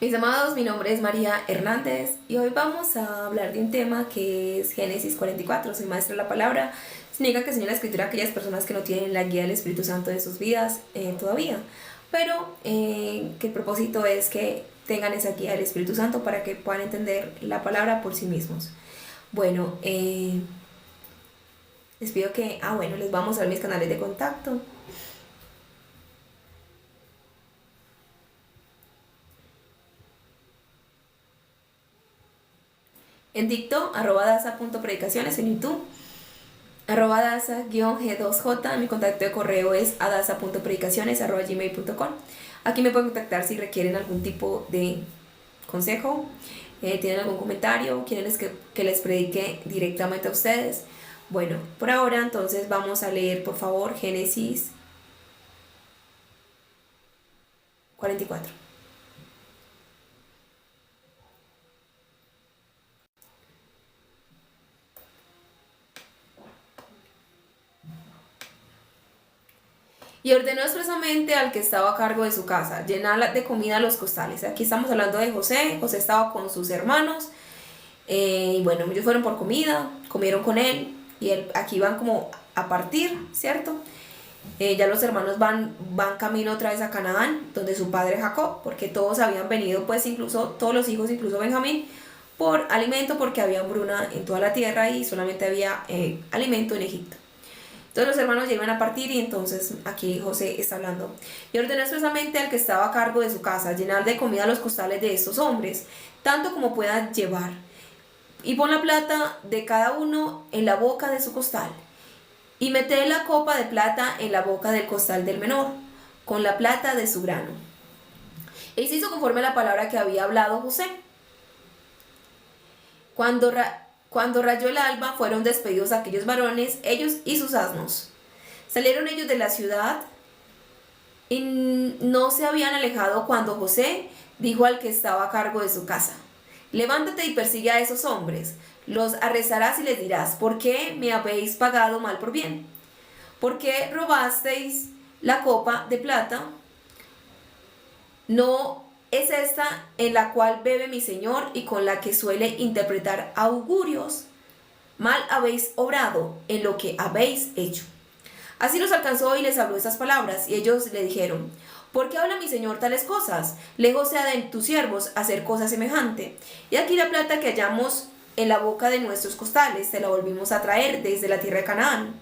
Mis amados, mi nombre es María Hernández y hoy vamos a hablar de un tema que es Génesis 44. Soy maestra de la palabra. Significa que enseño la escritura a aquellas personas que no tienen la guía del Espíritu Santo en sus vidas todavía. Pero que el propósito es que tengan esa guía del Espíritu Santo para que puedan entender la palabra por sí mismos. Bueno, les pido que, les vamos a dar mis canales de contacto. En TikTok, @dasa.predicaciones, en YouTube, @dasa-g2j. Mi contacto de correo es adasa.predicaciones@gmail.com. Aquí me pueden contactar si requieren algún tipo de consejo, tienen algún comentario, quieren que les predique directamente a ustedes. Bueno, por ahora entonces vamos a leer por favor Génesis 44. Y ordenó expresamente al que estaba a cargo de su casa llenar de comida los costales. Aquí estamos hablando de José. José estaba con sus hermanos. Y bueno, ellos fueron por comida, comieron con él. Y aquí van como a partir, ¿cierto? Ya los hermanos van camino otra vez a Canaán, donde su padre Jacob, porque todos habían venido, pues incluso todos los hijos, incluso Benjamín, por alimento, porque había hambruna en toda la tierra y solamente había alimento en Egipto. Entonces los hermanos llegan a partir y entonces aquí José está hablando. Y ordenó expresamente al que estaba a cargo de su casa llenar de comida los costales de estos hombres, tanto como puedan llevar. Y pon la plata de cada uno en la boca de su costal. Y mete la copa de plata en la boca del costal del menor, con la plata de su grano. Y se hizo conforme a la palabra que había hablado José. Cuando rayó el alba, fueron despedidos aquellos varones, ellos y sus asnos. Salieron ellos de la ciudad y no se habían alejado cuando José dijo al que estaba a cargo de su casa: levántate y persigue a esos hombres, los arrestarás y les dirás: ¿por qué me habéis pagado mal por bien? ¿Por qué robasteis la copa de plata? No es esta en la cual bebe mi señor y con la que suele interpretar augurios. Mal habéis obrado en lo que habéis hecho. Así los alcanzó y les habló estas palabras, y ellos le dijeron: ¿por qué habla mi señor tales cosas? Lejos sea de tus siervos hacer cosa semejante. Y aquí la plata que hallamos en la boca de nuestros costales, te la volvimos a traer desde la tierra de Canaán.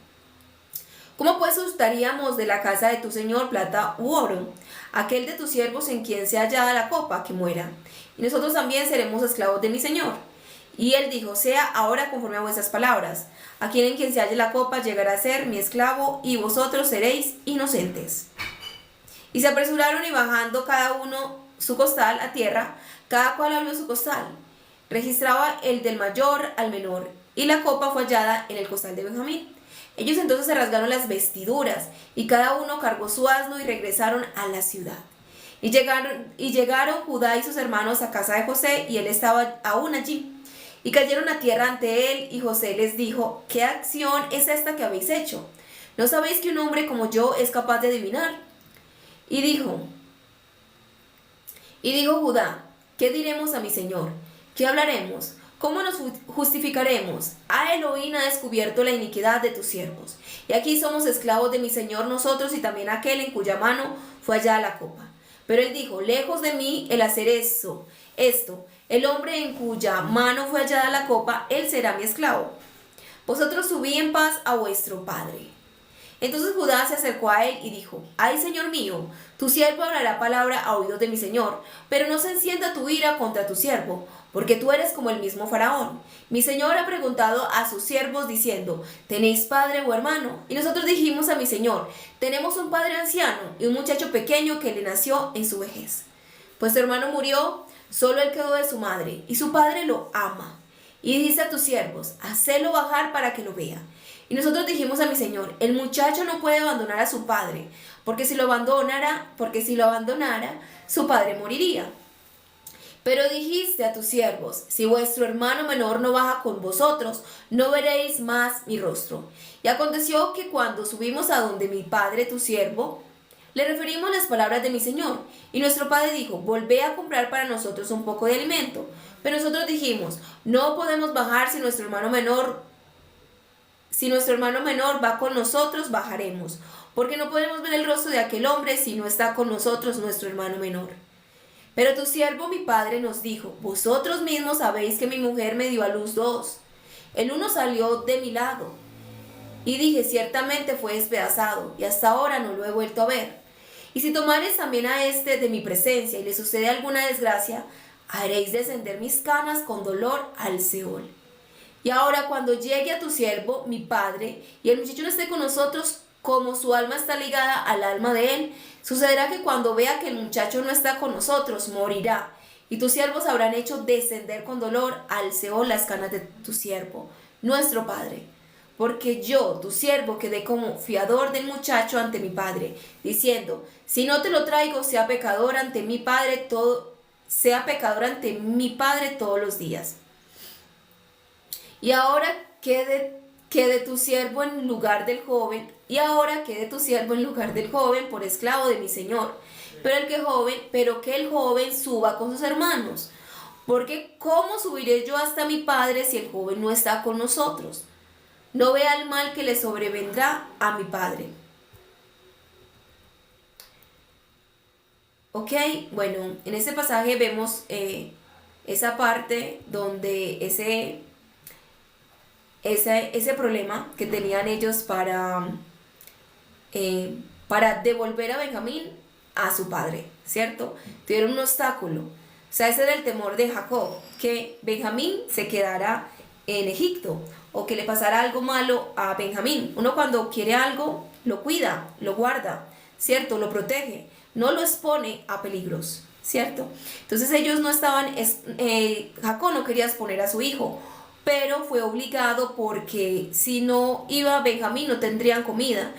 ¿Cómo pues gustaríamos de la casa de tu señor plata u oro? Aquel de tus siervos en quien sea hallada la copa, que muera. Y nosotros también seremos esclavos de mi señor. Y él dijo: sea ahora conforme a vuestras palabras. Aquel en quien se halle la copa llegará a ser mi esclavo, y vosotros seréis inocentes. Y se apresuraron, y bajando cada uno su costal a tierra, cada cual abrió su costal. Registraba el del mayor al menor, y la copa fue hallada en el costal de Benjamín. Ellos entonces se rasgaron las vestiduras, y cada uno cargó su asno, y regresaron a la ciudad. Y llegaron Judá y sus hermanos a casa de José, y él estaba aún allí. Y cayeron a tierra ante él, y José les dijo: ¿qué acción es esta que habéis hecho? ¿No sabéis que un hombre como yo es capaz de adivinar? Y dijo Judá: ¿qué diremos a mi señor? ¿Qué hablaremos? ¿Cómo nos justificaremos? A Elohim ha descubierto la iniquidad de tus siervos. Y aquí somos esclavos de mi señor nosotros, y también aquel en cuya mano fue hallada la copa. Pero él dijo: lejos de mí el hacer esto. El hombre en cuya mano fue hallada la copa, él será mi esclavo. Vosotros subí en paz a vuestro padre. Entonces Judá se acercó a él y dijo: ay, señor mío, tu siervo hablará palabra a oídos de mi señor, pero no se encienda tu ira contra tu siervo, porque tú eres como el mismo faraón. Mi señor ha preguntado a sus siervos diciendo: ¿tenéis padre o hermano? Y nosotros dijimos a mi señor: tenemos un padre anciano y un muchacho pequeño que le nació en su vejez. Pues su hermano murió, solo él quedó de su madre, y su padre lo ama. Y dice a tus siervos: hacelo bajar para que lo vea. Y nosotros dijimos a mi señor: el muchacho no puede abandonar a su padre, porque si lo abandonara, su padre moriría. Pero dijiste a tus siervos: si vuestro hermano menor no baja con vosotros, no veréis más mi rostro. Y aconteció que cuando subimos a donde mi padre tu siervo, Le referimos las palabras de mi señor, y nuestro padre dijo, volvé a comprar para nosotros un poco de alimento. Pero nosotros dijimos, no podemos bajar si nuestro hermano menor va con nosotros, bajaremos, porque no podemos ver el rostro de aquel hombre si no está con nosotros nuestro hermano menor. Pero tu siervo mi padre nos dijo, vosotros mismos sabéis que mi mujer me dio a luz dos. El uno salió de mi lado, y dije, ciertamente fue despedazado, y hasta ahora no lo he vuelto a ver. Y si tomares también a este de mi presencia, y le sucede alguna desgracia, haréis descender mis canas con dolor al Seol. Y ahora cuando llegue a tu siervo, mi padre, y el muchacho no esté con nosotros, como su alma está ligada al alma de él, sucederá que cuando vea que el muchacho no está con nosotros, morirá. Y tus siervos habrán hecho descender con dolor al Seol las canas de tu siervo, nuestro padre. Porque yo, tu siervo, quedé como fiador del muchacho ante mi padre, diciendo, si no te lo traigo, sea pecador ante mi padre todos los días. Y ahora quede tu siervo en lugar del joven, por esclavo de mi señor. Pero que el joven suba con sus hermanos. Porque ¿cómo subiré yo hasta mi padre si el joven no está con nosotros? No vea el mal que le sobrevendrá a mi padre. Ok, bueno, en este pasaje vemos esa parte donde ese problema que tenían ellos para devolver a Benjamín a su padre, ¿cierto? Tuvieron un obstáculo. O sea, ese era el temor de Jacob, que Benjamín se quedara en Egipto o que le pasara algo malo a Benjamín. Uno cuando quiere algo, lo cuida, lo guarda, ¿cierto? Lo protege, no lo expone a peligros, ¿cierto? Entonces ellos no estaban, Jacob no quería exponer a su hijo, pero fue obligado porque si no iba Benjamín no tendrían comida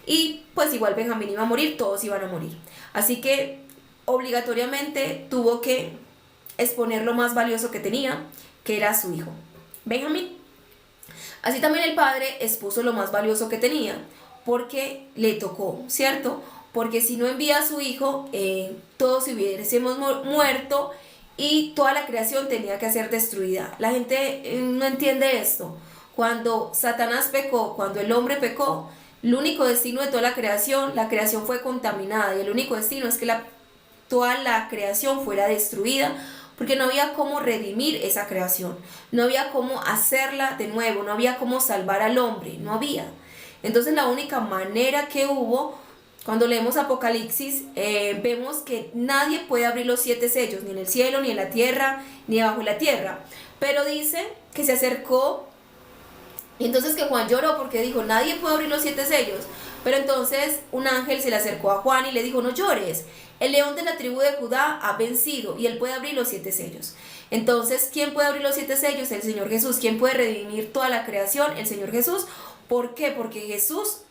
y pues igual Benjamín iba a morir, todos iban a morir. Así que obligatoriamente tuvo que exponer lo más valioso que tenía, que era su hijo, Benjamín. Así también el padre expuso lo más valioso que tenía, porque le tocó, ¿cierto? Porque si no envía a su hijo, todos hubiésemos muerto y toda la creación tenía que ser destruida. La gente no entiende esto. Cuando Satanás pecó, cuando el hombre pecó, el único destino de toda la creación fue contaminada y el único destino es que toda la creación fuera destruida, porque no había cómo redimir esa creación, no había cómo hacerla de nuevo, no había cómo salvar al hombre, no había. Entonces la única manera que hubo, cuando leemos Apocalipsis, vemos que nadie puede abrir los 7 sellos, ni en el cielo, ni en la tierra, ni bajo la tierra. Pero dice que se acercó, y entonces que Juan lloró porque dijo, nadie puede abrir los 7 sellos. Pero entonces un ángel se le acercó a Juan y le dijo, no llores, el león de la tribu de Judá ha vencido y él puede abrir los 7 sellos. Entonces, ¿quién puede abrir los 7 sellos? El Señor Jesús. ¿Quién puede redimir toda la creación? El Señor Jesús. ¿Por qué? Porque Jesús,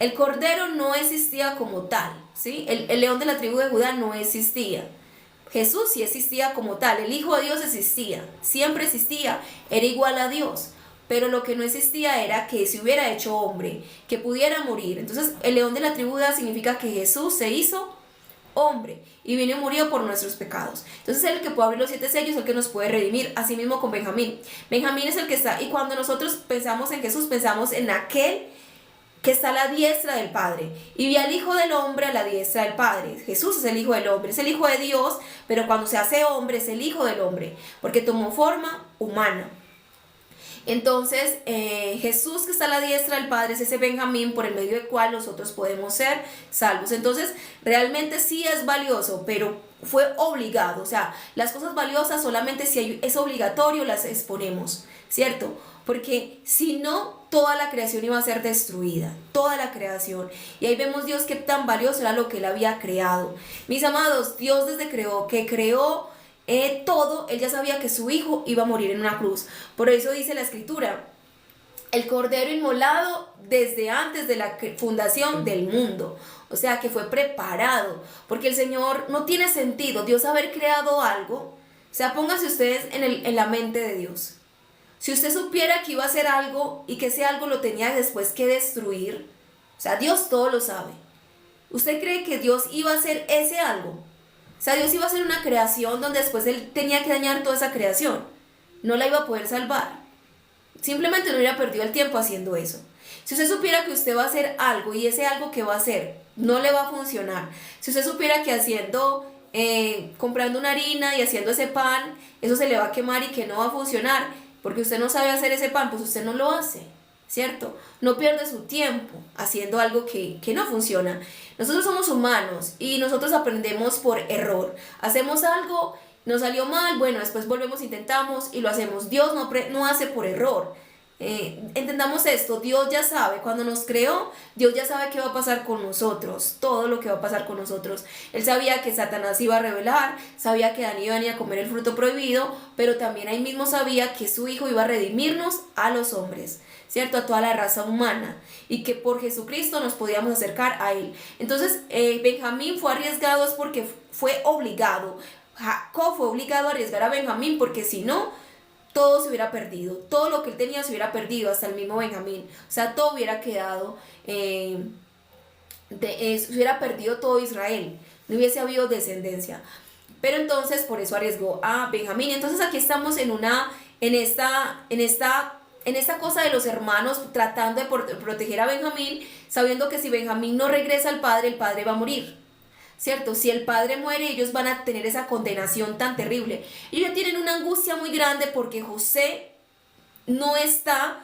el cordero no existía como tal, ¿sí? El león de la tribu de Judá no existía. Jesús sí existía como tal, el Hijo de Dios existía, siempre existía, era igual a Dios. Pero lo que no existía era que se hubiera hecho hombre, que pudiera morir. Entonces, el león de la tribu de Judá significa que Jesús se hizo hombre y vino y murió por nuestros pecados. Entonces, el que puede abrir los 7 sellos, el que nos puede redimir. Así mismo con Benjamín. Benjamín es el que está, y cuando nosotros pensamos en Jesús, pensamos en aquel que está a la diestra del Padre. Y vi al Hijo del Hombre a la diestra del Padre. Jesús es el Hijo del Hombre, es el Hijo de Dios, pero cuando se hace hombre es el Hijo del Hombre, porque tomó forma humana. Entonces, Jesús que está a la diestra del Padre es ese Benjamín por el medio del cual nosotros podemos ser salvos. Entonces, realmente sí es valioso, pero fue obligado. O sea, las cosas valiosas solamente si es obligatorio las exponemos, ¿cierto? Porque si no, toda la creación iba a ser destruida, toda la creación. Y ahí vemos Dios qué tan valioso era lo que Él había creado. Mis amados, Dios desde que creó todo, Él ya sabía que su hijo iba a morir en una cruz. Por eso dice la escritura, el cordero inmolado desde antes de la fundación del mundo. O sea que fue preparado, porque el Señor no tiene sentido Dios haber creado algo. O sea, pónganse ustedes en la mente de Dios. Si usted supiera que iba a hacer algo y que ese algo lo tenía después que destruir, o sea, Dios todo lo sabe. ¿Usted cree que Dios iba a hacer ese algo? O sea, Dios iba a hacer una creación donde después Él tenía que dañar toda esa creación. No la iba a poder salvar. Simplemente no hubiera perdido el tiempo haciendo eso. Si usted supiera que usted va a hacer algo y ese algo que va a hacer no le va a funcionar, si usted supiera que comprando una harina y haciendo ese pan, eso se le va a quemar y que no va a funcionar, porque usted no sabe hacer ese pan, pues usted no lo hace, ¿cierto? No pierde su tiempo haciendo algo que no funciona. Nosotros somos humanos y nosotros aprendemos por error. Hacemos algo, nos salió mal, bueno, después volvemos, intentamos y lo hacemos. Dios no hace por error. Entendamos esto, Dios ya sabe, cuando nos creó, Dios ya sabe qué va a pasar con nosotros, todo lo que va a pasar con nosotros. Él sabía que Satanás iba a rebelar, sabía que Adán iba a venir a comer el fruto prohibido, pero también ahí mismo sabía que su hijo iba a redimirnos a los hombres, ¿cierto? A toda la raza humana, y que por Jesucristo nos podíamos acercar a él. Entonces, Benjamín fue arriesgado es porque fue obligado. Jacob fue obligado a arriesgar a Benjamín porque si no, todo se hubiera perdido, todo lo que él tenía se hubiera perdido, hasta el mismo Benjamín, o sea, todo hubiera quedado, se hubiera perdido todo Israel, no hubiese habido descendencia, pero entonces por eso arriesgó a Benjamín. Entonces aquí estamos en esta cosa de los hermanos tratando de proteger a Benjamín, sabiendo que si Benjamín no regresa al padre, el padre va a morir. ¿Cierto? Si el padre muere, ellos van a tener esa condenación tan terrible. Ellos ya tienen una angustia muy grande porque José no está.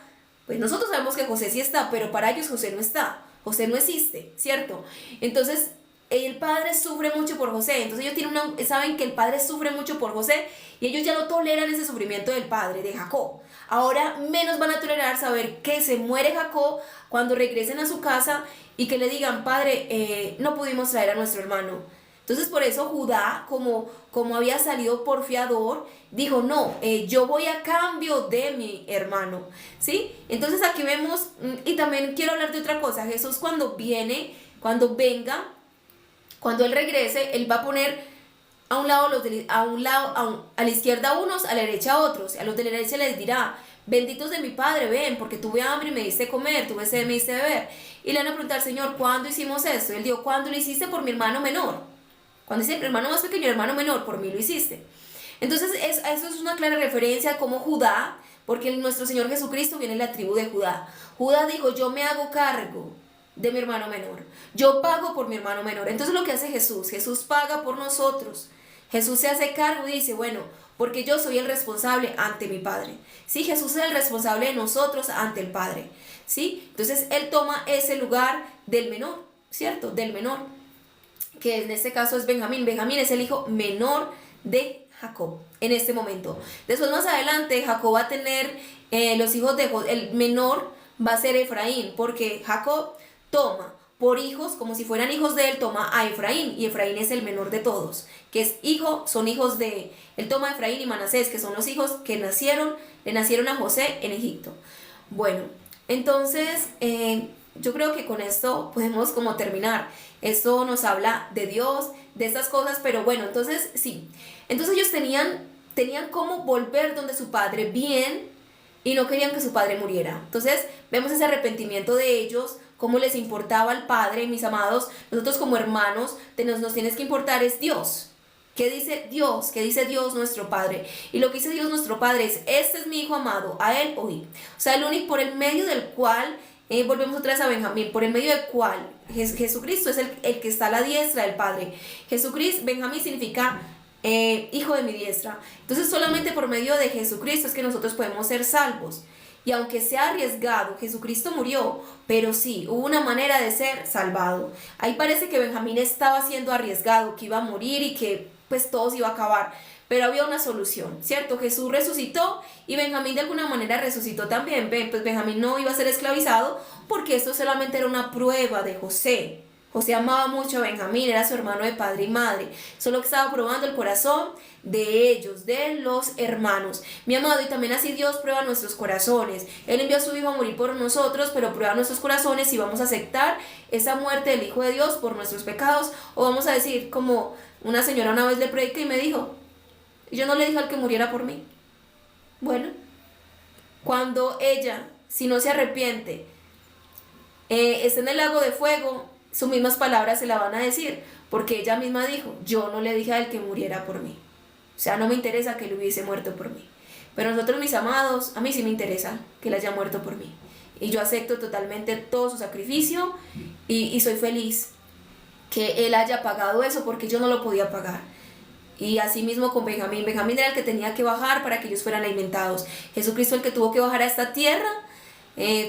Pues nosotros sabemos que José sí está, pero para ellos José no está. José no existe, ¿cierto? Entonces, el padre sufre mucho por José. Entonces ellos saben que el padre sufre mucho por José y ellos ya no toleran ese sufrimiento del padre, de Jacob. Ahora menos van a tolerar saber que se muere Jacob cuando regresen a su casa y que le digan, padre, no pudimos traer a nuestro hermano. Entonces por eso Judá, como había salido por fiador, dijo, no, yo voy a cambio de mi hermano, ¿sí? Entonces aquí vemos, y también quiero hablar de otra cosa, Jesús cuando venga, cuando él regrese, él va a poner a la izquierda unos, a la derecha otros. A los de la derecha les dirá, benditos de mi Padre, ven, porque tuve hambre y me diste comer, tuve sed y me diste beber. Y le van a preguntar, Señor, ¿cuándo hicimos esto? Y él dijo, ¿cuándo lo hiciste? Por mi hermano menor. Cuando dice hermano más pequeño, hermano menor, por mí lo hiciste. Entonces, eso es una clara referencia a cómo Judá, porque nuestro Señor Jesucristo viene de la tribu de Judá. Judá dijo, yo me hago cargo de mi hermano menor. Yo pago por mi hermano menor. Entonces lo que hace Jesús paga por nosotros. Jesús se hace cargo y dice, bueno, porque yo soy el responsable ante mi Padre. Sí, Jesús es el responsable de nosotros ante el Padre. ¿Sí? Entonces él toma ese lugar del menor, ¿cierto? Del menor, que en este caso es Benjamín. Benjamín es el hijo menor de Jacob en este momento. Después más adelante Jacob va a tener los hijos el menor va a ser Efraín, porque Jacob toma por hijos, como si fueran hijos de él, toma a Efraín, y Efraín es el menor de todos, son hijos de, él toma a Efraín y Manasés, que son los hijos que le nacieron a José en Egipto. Bueno, entonces, yo creo que con esto podemos como terminar. Esto nos habla de Dios, de estas cosas, pero bueno, entonces sí. Entonces ellos tenían cómo volver donde su padre bien y no querían que su padre muriera. Entonces vemos ese arrepentimiento de ellos, cómo les importaba al padre. Mis amados, nosotros como hermanos nos tienes que importar es Dios. ¿Qué dice Dios? ¿Qué dice Dios nuestro Padre? Y lo que dice Dios nuestro Padre es, este es mi Hijo amado, a Él oí. O sea, el único por el medio del cual, volvemos otra vez a Benjamín, por el medio del cual Jesucristo es el que está a la diestra del Padre. Jesucristo, Benjamín significa hijo de mi diestra. Entonces solamente por medio de Jesucristo es que nosotros podemos ser salvos. Y aunque sea arriesgado, Jesucristo murió, pero sí, hubo una manera de ser salvado. Ahí parece que Benjamín estaba siendo arriesgado, que iba a morir y que pues todo se iba a acabar. Pero había una solución, ¿cierto? Jesús resucitó y Benjamín de alguna manera resucitó también. Pues Benjamín no iba a ser esclavizado porque esto solamente era una prueba de José. José amaba mucho a Benjamín, era su hermano de padre y madre, solo que estaba probando el corazón de ellos, de los hermanos. Mi amado, y también así Dios prueba nuestros corazones. Él envió a su Hijo a morir por nosotros, pero prueba nuestros corazones si vamos a aceptar esa muerte del Hijo de Dios por nuestros pecados, o vamos a decir como una señora una vez le prediqué y me dijo, yo no le dije al que muriera por mí. Bueno, cuando ella, si no se arrepiente, está en el lago de fuego, sus mismas palabras se la van a decir, porque ella misma dijo, yo no le dije a él que muriera por mí. O sea, no me interesa que él hubiese muerto por mí. Pero nosotros, mis amados, a mí sí me interesa que él haya muerto por mí. Y yo acepto totalmente todo su sacrificio y soy feliz que él haya pagado eso porque yo no lo podía pagar. Y así mismo con Benjamín. Benjamín era el que tenía que bajar para que ellos fueran alimentados. Jesucristo el que tuvo que bajar a esta tierra,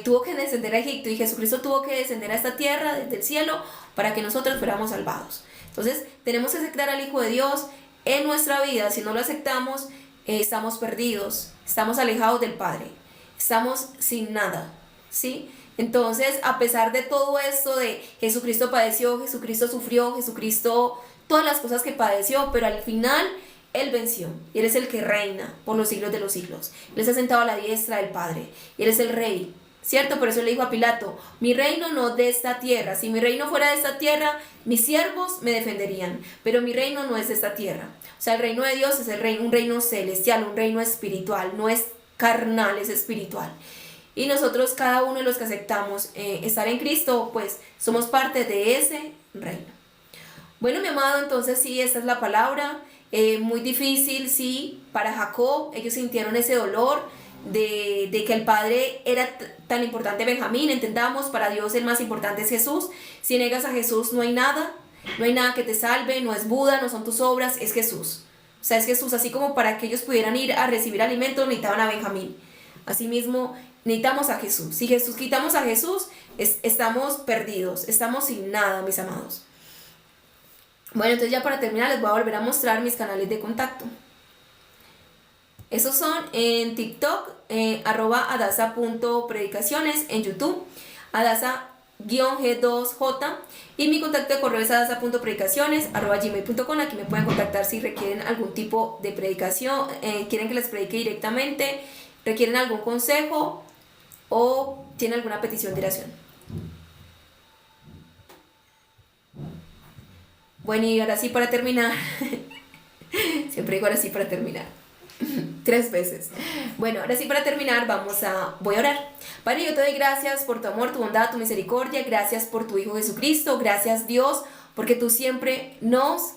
tuvo que descender a Egipto, y Jesucristo tuvo que descender a esta tierra desde el cielo para que nosotros fuéramos salvados. Entonces tenemos que aceptar al Hijo de Dios en nuestra vida. Si no lo aceptamos, estamos perdidos, estamos alejados del Padre, estamos sin nada, ¿sí? Entonces, a pesar de todo esto de Jesucristo padeció, Jesucristo sufrió, Jesucristo, todas las cosas que padeció, pero al final Él venció, y Él es el que reina por los siglos de los siglos. Él está sentado a la diestra del Padre, y Él es el Rey, ¿cierto? Por eso le dijo a Pilato, mi reino no de esta tierra, si mi reino fuera de esta tierra, mis siervos me defenderían, pero mi reino no es de esta tierra. O sea, el reino de Dios es el reino, un reino celestial, un reino espiritual, no es carnal, es espiritual. Y nosotros, cada uno de los que aceptamos estar en Cristo, pues somos parte de ese reino. Bueno, mi amado, entonces sí, esta es la palabra. Muy difícil, sí, para Jacob. Ellos sintieron ese dolor de que el padre era tan importante Benjamín. Entendamos, para Dios el más importante es Jesús. Si niegas a Jesús no hay nada que te salve, no es Buda, no son tus obras, es Jesús. O sea, es Jesús. Así como para que ellos pudieran ir a recibir alimento necesitaban a Benjamín. Asimismo, necesitamos a Jesús. Si quitamos a Jesús, estamos perdidos, estamos sin nada, mis amados. Bueno, entonces ya para terminar les voy a volver a mostrar mis canales de contacto. Esos son en TikTok, @adasa.predicaciones, en YouTube, adasa-g2j, y mi contacto de correo es adasa.predicaciones@gmail.com. Aquí me pueden contactar si requieren algún tipo de predicación, quieren que les predique directamente, requieren algún consejo o tienen alguna petición de oración. Bueno, y ahora sí para terminar, siempre digo ahora sí para terminar, 3 veces. Bueno, ahora sí para terminar voy a orar. Padre, yo te doy gracias por tu amor, tu bondad, tu misericordia, gracias por tu Hijo Jesucristo, gracias Dios, porque tú siempre nos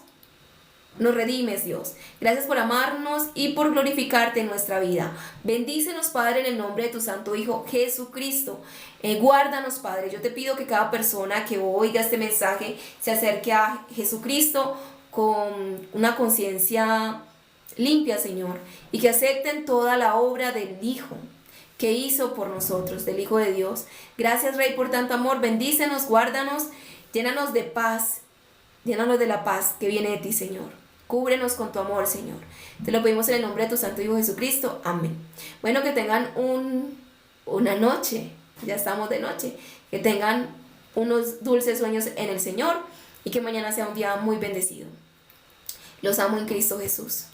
redimes, Dios. Gracias por amarnos y por glorificarte en nuestra vida. Bendícenos, Padre, en el nombre de tu Santo Hijo Jesucristo. Guárdanos, Padre. Yo te pido que cada persona que oiga este mensaje se acerque a Jesucristo con una conciencia limpia, Señor, y que acepten toda la obra del Hijo que hizo por nosotros, del Hijo de Dios. Gracias, Rey, por tanto amor. Bendícenos, guárdanos, llénanos de paz, llénanos de la paz que viene de ti, Señor. Cúbrenos con tu amor, Señor. Te lo pedimos en el nombre de tu Santo Hijo Jesucristo. Amén. Bueno, que tengan una noche, ya estamos de noche, que tengan unos dulces sueños en el Señor y que mañana sea un día muy bendecido. Los amo en Cristo Jesús.